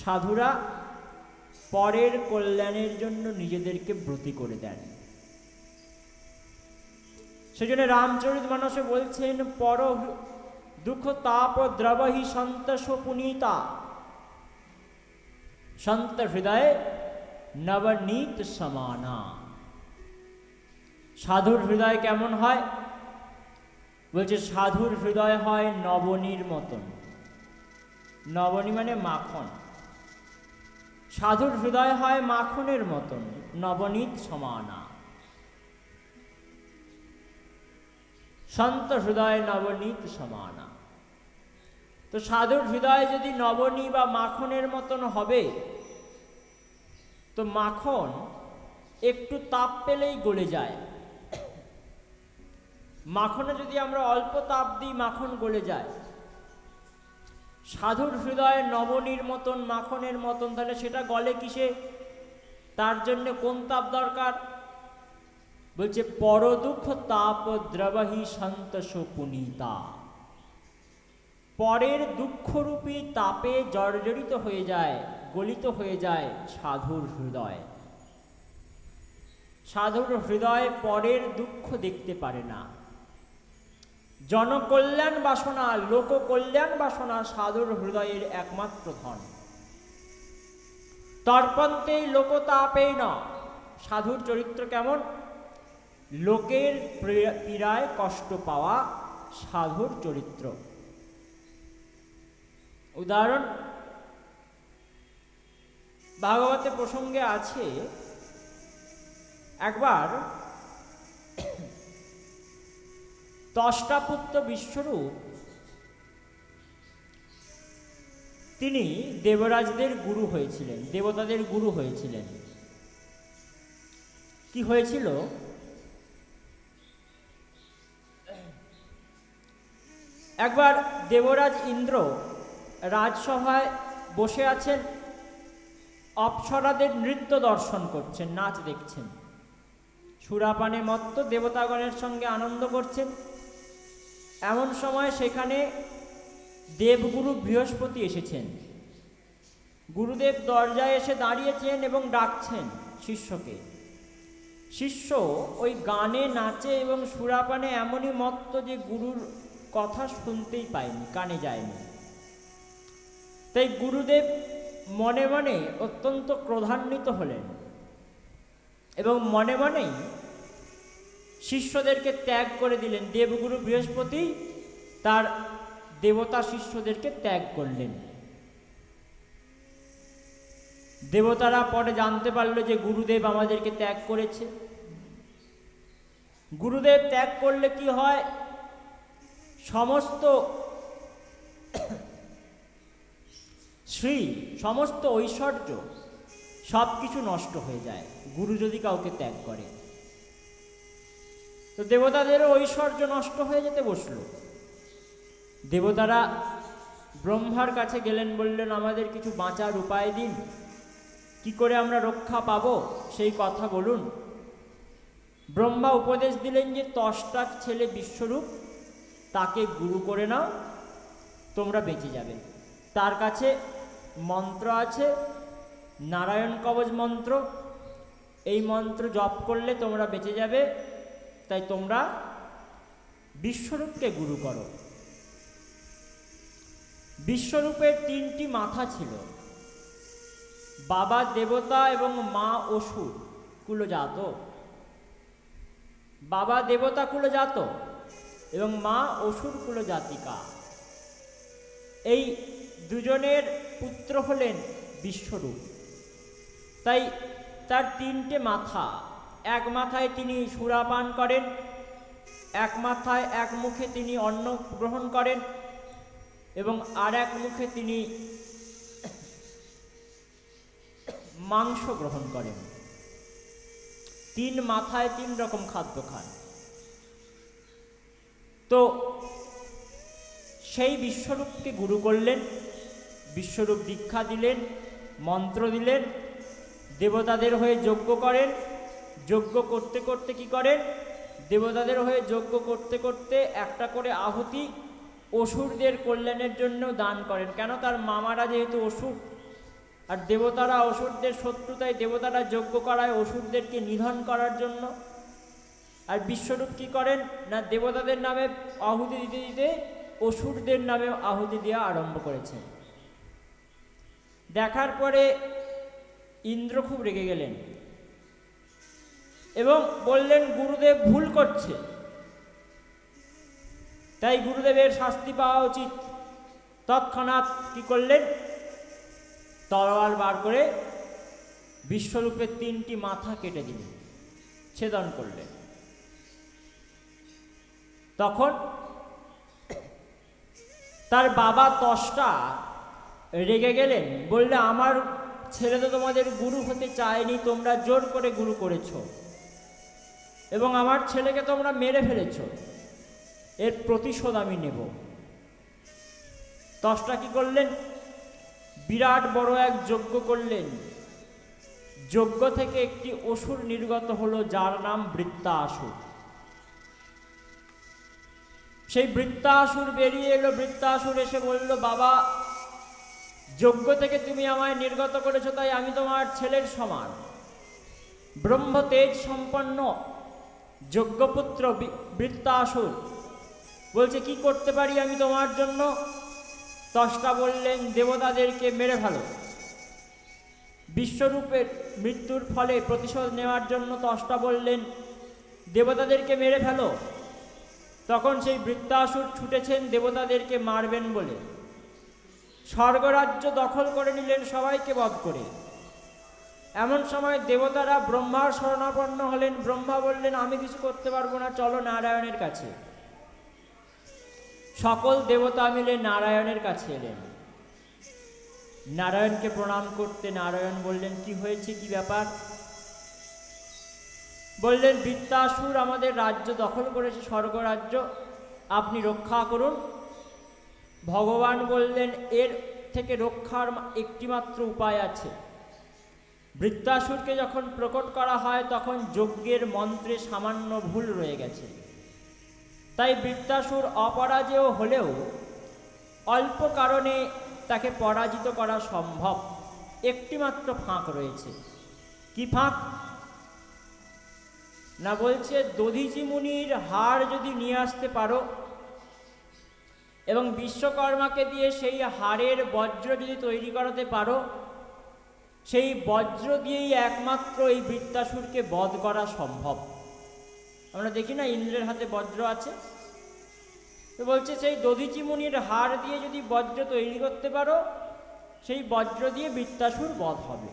সাধুরা পরের কল্যাণের জন্য নিজেদেরকে ব্রতী করে দেন। সেজন্য রামচরিতমানসে বলছেন, পর দুঃখ তাপ দ্রবহি সন্তোষ পুনীতা, সন্ত হৃদয়ে নবনীত সমানা। সাধুর হৃদয় কেমন হয়? বলছে সাধুর হৃদয় হয় নবনীর মতন। নবনী মানে মাখন। সাধুর হৃদয় হয় মাখনের মতন, নবনীত সমানা। সন্ত হৃদয় নবনীত সমানা। তো সাধুর হৃদয় যদি নবনী বা মাখনের মতন হবে, তো মাখন একটু তাপ পেলেই গলে যায়। মাখনে যদি আমরা অল্প তাপ দিই, মাখন গলে যায়। সাধুর হৃদয় নবনীর মতন, মাখনের মতন, তাহলে সেটা গলে কিসে? তার জন্য কোন তাপ দরকার? বলছে পর দুঃখ তাপ দ্রবহি সন্তোষ পুনীতা। পরের দুঃখরূপী তাপে জর্জরিত হয়ে যায়, গলিত হয়ে যায় সাধুর হৃদয়। সাধুর হৃদয় পরের দুঃখ দেখতে পারে না। জনকল্যাণ বাসনা, লোককল্যাণ বাসনা সাধুর হৃদয়ের একমাত্র ধন। তর্পন্তে লোকতাপেই না। সাধুর চরিত্র কেমন? লোকের পীড়ায় কষ্ট পাওয়া সাধুর চরিত্র। উদাহরণ ভাগবতে প্রসঙ্গে আছে, একবার ত্বষ্টাপুত্র বিশ্বরূপ তিনি দেবরাজদের গুরু হয়েছিলেন, দেবতাদের গুরু হয়েছিলেন। কি হয়েছিল? একবার দেবরাজ ইন্দ্র রাজসভায় বসে আছেন, অপ্সরাদের নৃত্য দর্শন করছেন, নাচ দেখছেন, সুরাপানে মত্ত দেবতাগণের সঙ্গে আনন্দ করছেন। এমন সময় সেখানে দেবগুরু বৃহস্পতি এসেছেন। গুরুদেব দরজায় এসে দাঁড়িয়েছেন এবং ডাকছেন শিষ্যকে। শিষ্য ওই গানে, নাচে এবং সুরাপানে এমনই মত্ত যে গুরুর কথা শুনতেই পায়নি, কানে যায়নি। তাই গুরুদেব মনে মনে অত্যন্ত ক্রোধান্বিত হলেন এবং মনে মনেই শিষ্যদেরকে ত্যাগ করে দিলেন। দেবগুরু বৃহস্পতি তার দেবতা শিষ্যদেরকে ত্যাগ করলেন। দেবতারা পরে জানতে পারল যে গুরুদেব আমাদেরকে ত্যাগ করেছে। গুরুদেব ত্যাগ করলে কি হয়? সমস্ত শ্রী, সমস্ত ঐশ্বর্য সব কিছু নষ্ট হয়ে যায় গুরু যদি কাউকে ত্যাগ করে। তো দেবতাদেরও ঐশ্বর্য নষ্ট হয়ে যেতে বসল। দেবতারা ব্রহ্মার কাছে গেলেন, বললেন আমাদের কিছু বাঁচার উপায় দিন, কি করে আমরা রক্ষা পাব সেই কথা বলুন। ব্রহ্মা উপদেশ দিলেন যে ত্বষ্টার ছেলে বিশ্বরূপ, তাকে গুরু করে নাও, তোমরা বেঁচে যাবে। তার কাছে মন্ত্র আছে, নারায়ণ কবচ মন্ত্র, এই মন্ত্র জপ করলে তোমরা বেঁচে যাবে। তাই তোমরা বিশ্বরূপকে গুরু করো। বিশ্বরূপের 3টি মাথা ছিল, বাবা দেবতা এবং মা অসুর কুলজাত। বাবা দেবতা কুলজাত এবং মা অসুর কুলজাতিকা। এই দুজনের পুত্র হলেন বিশ্বরূপ। তাই তার 3টে মাথা, এক মাথায় তিনি সুরাপান করেন, এক মাথায় এক মুখে তিনি অন্ন গ্রহণ করেন এবং আর এক মুখে তিনি মাংস গ্রহণ করেন। 3 মাথায় 3 রকম খাদ্য খান। তো সেই বিশ্বরূপকে গুরু করলেন, বিশ্বরূপ দীক্ষা দিলেন, মন্ত্র দিলেন, দেবতাদের হয়ে যজ্ঞ করেন। যজ্ঞ করতে করতে কি করেন? দেবতাদের হয়ে যজ্ঞ করতে করতে একটা করে আহুতি অসুরদের কল্যাণের জন্য দান করেন। কেন? তার মামারা যেহেতু অসুর আর দেবতারা অসুরদের শত্রু, তাই দেবতারা যজ্ঞ করায় অসুরদেরকে নিধন করার জন্য। আর বিশ্বরূপ কি করেন না, দেবতাদের নামে আহুতি দিতে দিতে অসুরদের নামে আহুতি দেওয়া আরম্ভ করেছেন। দেখার পরে ইন্দ্র খুব রেগে গেলেন এবং বললেন গুরুদেব ভুল করছে, তাই গুরুদেবের শাস্তি পাওয়া উচিত। তৎক্ষণাৎ কি করলেন? তরোয়াল বার করে বিশ্বরূপের 3টি মাথা কেটে দিলেন, ছেদন করলেন। তখন তার বাবা ত্বষ্টা রেগে গেলেন, বললে আমার ছেলে তো তোমাদের গুরু হতে চায়নি, তোমরা জোর করে গুরু করেছ এবং আমার ছেলেকে তোমরা মেরে ফেলেছ, এর প্রতিশোধ আমি নেব। ত্বষ্টা কি করলেন? বিরাট বড় এক যজ্ঞ করলেন। যজ্ঞ থেকে একটি অসুর নির্গত হলো, যার নাম বৃত্তাসুর। সেই বৃত্তাসুর বেরিয়ে এলো। বৃত্তাসুর এসে বলল, বাবা যজ্ঞ থেকে তুমি আমায় নির্গত করেছো, তাই আমি তোমার ছেলের সমান, ব্রহ্ম তেজ সম্পন্ন যজ্ঞপুত্র বৃত্তাসুর। বলছে কি করতে পারি আমি তোমার জন্য? ত্বষ্টা বললেন দেবতাদেরকে মেরে ফেলো। বিশ্বরূপের মৃত্যুর ফলে প্রতিশোধ নেওয়ার জন্য ত্বষ্টা বললেন দেবতাদেরকে মেরে ফেলো। তখন সেই বৃত্তাসুর ছুটেছেন দেবতাদেরকে মারবেন বলে, স্বর্গরাজ্য দখল করে নিলেন সবাইকে বধ করে। এমন সময় দেবতারা ব্রহ্মার শরণাপন্ন হলেন। ব্রহ্মা বললেন, আমি কিছু করতে পারবো না, চলো নারায়ণের কাছে। সকল দেবতা মিলে নারায়ণের কাছে এলেন। নারায়ণকে প্রণাম করতে নারায়ণ বললেন, কি হয়েছে, কি ব্যাপার? বললেন, বৃত্তাসুর আমাদের রাজ্য দখল করেছে, স্বর্গরাজ্য, আপনি রক্ষা করুন। ভগবান বললেন, এর থেকে রক্ষার একটিমাত্র উপায় আছে। বৃত্তাসুরকে যখন প্রকট করা হয় তখন যজ্ঞের মন্ত্রে সামান্য ভুল রয়ে গেছে, তাই বৃত্তাসুর অপরাজেয় হলেও অল্প কারণে তাকে পরাজিত করা সম্ভব। একটিমাত্র ফাঁক রয়েছে। কি ফাঁক না, বলছে দধিচি মুনির হাড় যদি নিয়ে আসতে পারো এবং বিশ্বকর্মাকে দিয়ে সেই হাড়ের বজ্র যদি তৈরি করাতে পারো, সেই বজ্র দিয়েই একমাত্র এই বৃত্তাসুরকে বধ করা সম্ভব। আমরা দেখি না, ইন্দ্রের হাতে বজ্র আছে। তো বলছে সেই দধিচি মুনির হাড় দিয়ে যদি বজ্র তৈরি করতে পারো, সেই বজ্র দিয়ে বৃত্তাসুর বধ হবে।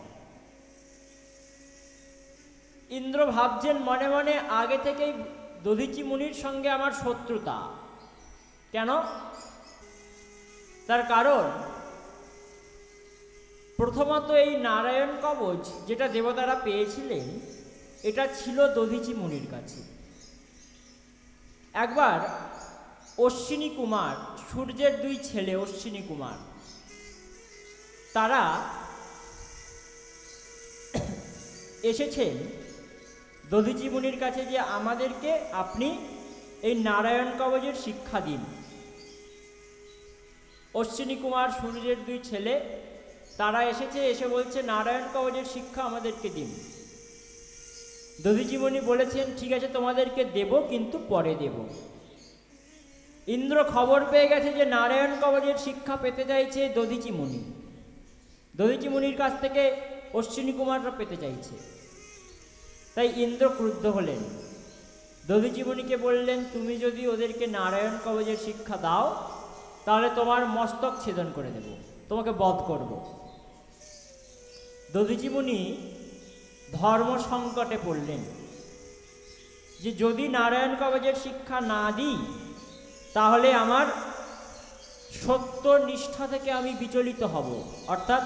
ইন্দ্র ভাবছেন মনে মনে, আগে থেকেই দধিচি মুনির সঙ্গে আমার শত্রুতা। কেন? তার কারণ প্রথমত এই নারায়ণ কবচ যেটা দেবতারা পেয়েছিলেন, এটা ছিল দধিচি মুনির কাছে। একবার অশ্বিনী কুমার, সূর্যের দুই ছেলে অশ্বিনী কুমার, তারা এসেছেন দধিচি মুনির কাছে যে আমাদেরকে আপনি এই নারায়ণ কবচের শিক্ষা দিন। অশ্বিনী কুমার, সূর্যের দুই ছেলে, তারা এসে বলছে নারায়ণ কবচের শিক্ষা আমাদেরকে দিন। দধিচি মুনি বলেছেন, ঠিক আছে তোমাদেরকে দেব, কিন্তু পরে দেব। ইন্দ্র খবর পেয়ে গেছে যে নারায়ণ কবচের শিক্ষা পেতে চাইছে দধিচি মুনি। দধিচি মুনির কাছ থেকে অশ্বিনী কুমাররা পেতে চাইছে। তাই ইন্দ্র ক্রুদ্ধ হলেন। দধিচি মুনিকে বললেন, তুমি যদি ওদেরকে নারায়ণ কবচের শিক্ষা দাও তাহলে তোমার মস্তক ছেদন করে দেব, তোমাকে বধ করব। দধিচি মুনি ধর্ম সংকটে পড়লেন যে যদি নারায়ণ কবচের শিক্ষা না দিই তাহলে আমার সত্য নিষ্ঠা থেকে আমি বিচলিত হব। অর্থাৎ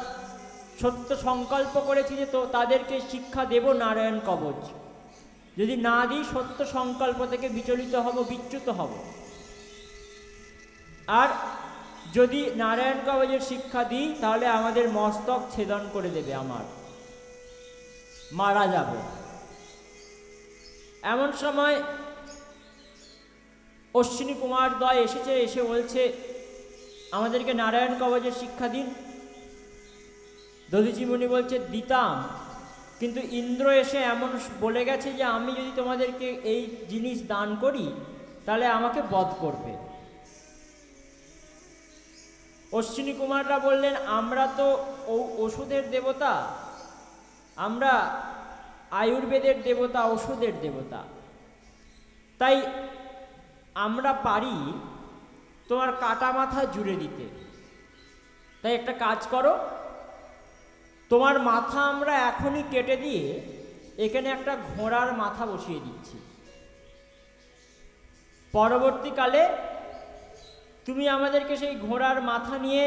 সত্য সংকল্প করেছি যে তো তাদেরকে শিক্ষা দেব নারায়ণ কবচ, যদি না দিই সত্য সংকল্প থেকে বিচলিত হব, বিচ্যুত হব। আর যদি নারায়ণ কবচের শিক্ষা দিই তাহলে আমাদের মস্তক ছেদন করে দেবে, আমার মারা যাব। এমন সময় অশ্বিনী কুমার দ্বয় এসে বলছে আমাদেরকে নারায়ণ কবচের শিক্ষা দিন। দধিচি মুনি বলছে দিতাম, কিন্তু ইন্দ্র এসে এমন বলে গেছে যে আমি যদি তোমাদেরকে এই জিনিস দান করি তাহলে আমাকে বধ করবে। অশ্বিনী কুমাররা বললেন, আমরা তো ওষুধের দেবতা, আমরা আয়ুর্বেদের দেবতা, ওষুধের দেবতা, তাই আমরা পারি তোমার কাটা মাথা জুড়ে দিতে। তাই একটা কাজ করো, তোমার মাথা আমরা এখনই কেটে দিয়ে এখানে একটা ঘোড়ার মাথা বসিয়ে দিচ্ছি। পরবর্তীকালে তুমি আমাদেরকে সেই ঘোড়ার মাথা নিয়ে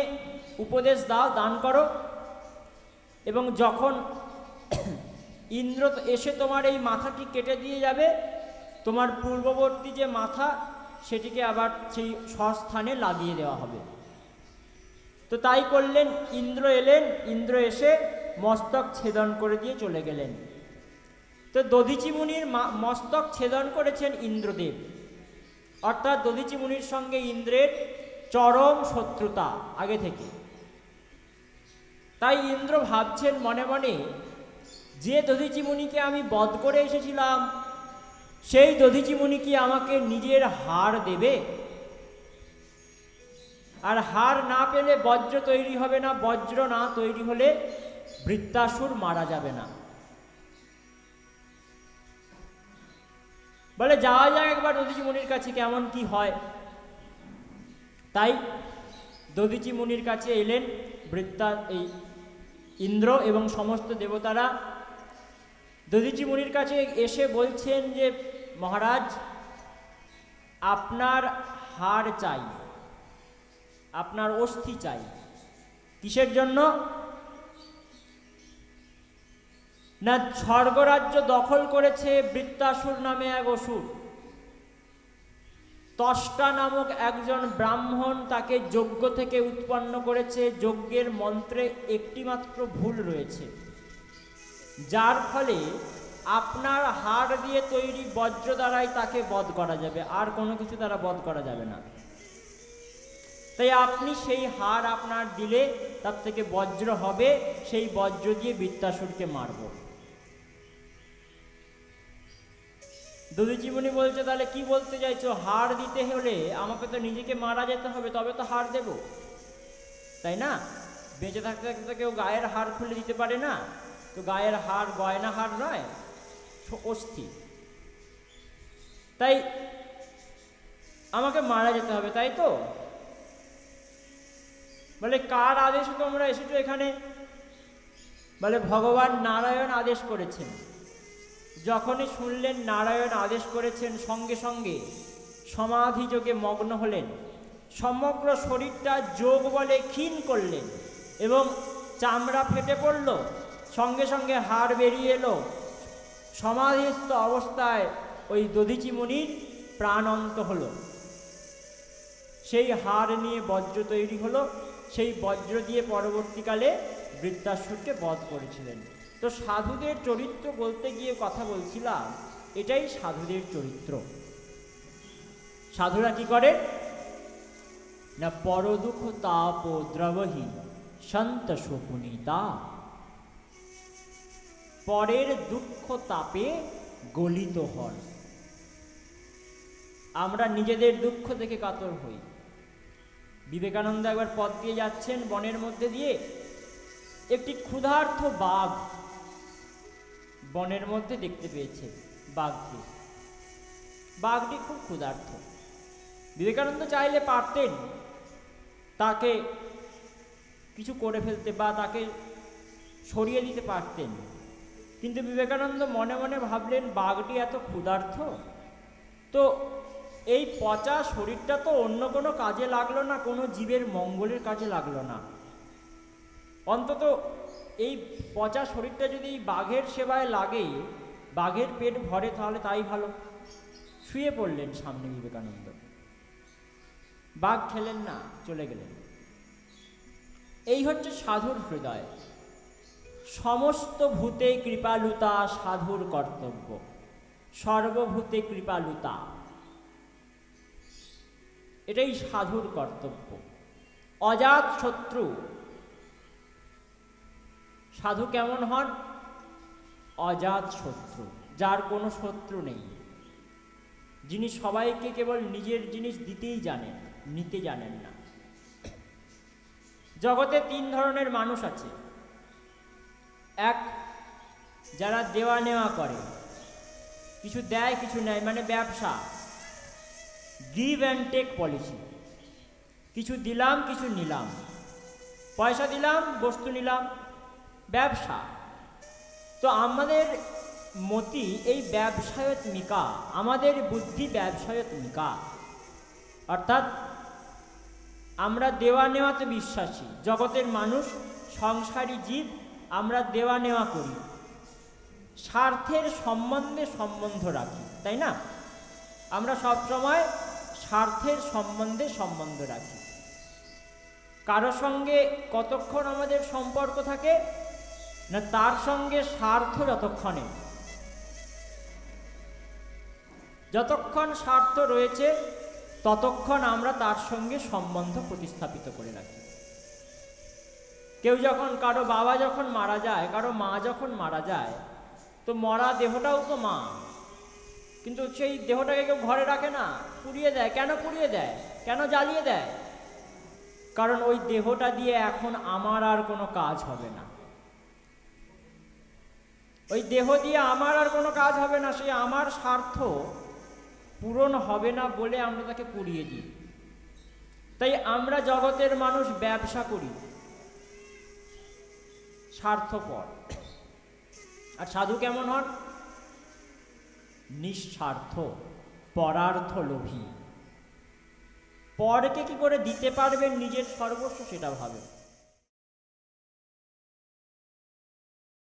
উপদেশ দাও, দান করো, এবং যখন ইন্দ্র এসে তোমার এই মাথাটি কেটে দিয়ে যাবে, তোমার পূর্ববর্তী যে মাথা সেটিকে আবার সেই স্বস্থানে লাগিয়ে দেওয়া হবে। তো তাই করলেন। ইন্দ্র এলেন, ইন্দ্র এসে মস্তক ছেদন করে দিয়ে চলে গেলেন। তো দধিচি মুনির মস্তক ছেদন করেছেন ইন্দ্রদেব। অর্থাৎ দধিচি মুনির সঙ্গে ইন্দ্রের চরম শত্রুতা আগে থেকে। তাই ইন্দ্র ভাবছেন মনে মনে, যে দধিচি মুনিকে আমি বধ করে এসেছিলাম সেই দধিচি মুনি কি আমাকে নিজের হাড় দেবে? আর হাড় না পেলে বজ্র তৈরি হবে না, বজ্র না তৈরি হলে বৃত্তাসুর মারা যাবে না। বলে যাওয়া যাক একবার দধিচি মুনির কাছে, কেমন কি হয়। তাই দধিচি মুনির কাছে এলেন এই ইন্দ্র এবং সমস্ত দেবতারা। দধিচি মুনির কাছে এসে বলছেন যে মহারাজ, আপনার হাড় চাই, আপনার অস্থি চাই। কিসের জন্য? না, স্বর্গরাজ্য দখল করেছে বৃত্তাসুর নামে এক অসুর। ত্বষ্টা নামক একজন ব্রাহ্মণ তাকে যজ্ঞ থেকে উৎপন্ন করেছে। যজ্ঞের মন্ত্রে একটিমাত্র ভুল রয়েছে, যার ফলে আপনার হাড় দিয়ে তৈরি বজ্র দ্বারাই তাকে বধ করা যাবে, আর কোনো কিছু দ্বারা বধ করা যাবে না। তাই আপনি সেই হাড় আপনার দিলে তার থেকে বজ্র হবে, সেই বজ্র দিয়ে বৃত্তাসুরকে মারব। দধিচি মুনি বলছে, তাহলে কি বলতে চাইছো? হাড় দিতে হলে আমাকে তো নিজেকে মারা যেতে হবে, তবে তো হাড় দেব, তাই না? বেঁচে থাকতে থাকতে কেউ গায়ের হাড় খুলে দিতে পারে না, তো গায়ের হাড় গয়না হাড় নয়, অস্থি। তাই আমাকে মারা যেতে হবে, তাই তো? বলে কার আদেশে তোমরা এসেছো এখানে? বলে ভগবান নারায়ণ আদেশ করেছেন। যখনই শুনলেন নারায়ণ আদেশ করেছেন, সঙ্গে সঙ্গে সমাধি যোগে মগ্ন হলেন, সমগ্র শরীরটা যোগ বলে ক্ষীণ করলেন এবং চামড়া ফেটে পড়ল, সঙ্গে সঙ্গে হাড় বেরিয়ে এলো। সমাধিস্থ অবস্থায় ওই দধিচি মুনির প্রাণন্ত হলো। সেই হাড় নিয়ে বজ্র তৈরি হলো, সেই বজ্র দিয়ে পরবর্তীকালে বৃত্তাসুরকে বধ করেছিলেন। তো সাধুদের চরিত্র বলতে গিয়ে কথা বলছিলাম, এটাই সাধুদের চরিত্র। সাধুরা কি করে না, পরদুঃখ তাপ দ্রবহী সন্ত শোকুনিতা, পরের দুঃখ তাপে গলিত হন। আমরা নিজেদের দুঃখ থেকে কাতর হই। বিবেকানন্দ একবার পথ দিয়ে যাচ্ছেন বনের মধ্যে দিয়ে, একটি ক্ষুধার্ত বাঘ বনের মধ্যে দেখতে পেয়েছে বাঘকে। বাঘটি খুব ক্ষুধার্ত। বিবেকানন্দ চাইলে পারতেন তাকে কিছু করে ফেলতে বা তাকে সরিয়ে দিতে পারতেন, কিন্তু বিবেকানন্দ মনে মনে ভাবলেন বাঘটি এত ক্ষুধার্ত, তো এই পচা শরীরটা তো অন্য কোনো কাজে লাগলো না, কোনো জীবের মঙ্গলের কাজে লাগলো না। অন্তত এই পচা শরীরটা যদি বাঘের সেবায় লাগে, বাঘের পেট ভরে, তাহলে তাই ভালো। শুয়ে পড়লেন সামনে বিবেকানন্দ। বাঘ খেলেন না, চলে গেলেন। এই হচ্ছে সাধুর হৃদয়। সমস্ত ভূতে কৃপালুতা সাধুর কর্তব্য, সর্বভূতে কৃপালুতা, এটাই সাধুর কর্তব্য। অজাত শত্রু। সাধু কেমন হন? অজাত শত্রু, যার কোনো শত্রু নেই, যিনি সবাইকে কেবল নিজের জিনিস দিতেই জানেন, নিতে জানেন না। জগতে তিন ধরনের মানুষ আছে। এক, যারা দেওয়া নেওয়া করে, কিছু দেয় কিছু নেয়, মানে ব্যবসা, গিভ অ্যান্ড টেক পলিসি। কিছু দিলাম কিছু নিলাম, পয়সা দিলাম বস্তু নিলাম, ব্যবসা। তো আমাদের মতি এই ব্যবসায়ত্মিকা, আমাদের বুদ্ধি ব্যবসায়ত্মিকা, অর্থাৎ আমরা দেওয়া নেওয়াতে বিশ্বাসী। জগতের মানুষ সংসারী জীব, আমরা দেওয়া নেওয়া করি, স্বার্থের সম্বন্ধে সম্বন্ধ রাখি, তাই না? আমরা সবসময় স্বার্থের সম্বন্ধে সম্বন্ধ রাখি। কারো সঙ্গে কতক্ষণ আমাদের সম্পর্ক থাকে না, তার সঙ্গে স্বার্থ যতক্ষণে, যতক্ষণ স্বার্থ রয়েছে ততক্ষণ আমরা তার সঙ্গে সম্বন্ধ প্রতিস্থাপিত করে রাখি। কেউ যখন, কারো বাবা যখন মারা যায়, কারো মা যখন মারা যায়, তো মরা দেহটাও তো মা, কিন্তু সেই দেহটাকে কেউ ঘরে রাখে না, পুড়িয়ে দেয়। কেন পুড়িয়ে দেয়, কেন জ্বালিয়ে দেয়? কারণ ওই দেহটা দিয়ে এখন আমার আর কোনো কাজ হবে না, ওই দেহ দিয়ে আমার আর কোনো কাজ হবে না। সেই আমার স্বার্থ পূরণ হবে না বলে আমরা তাকে পুড়িয়ে দিই। তাই আমরা জগতের মানুষ ব্যবসা করি, স্বার্থপর। আর সাধু কেমন হন? নিঃস্বার্থ, পরার্থ লোভী। পরকে কি করে দিতে পারবেন নিজের সর্বস্ব সেটা ভাবে।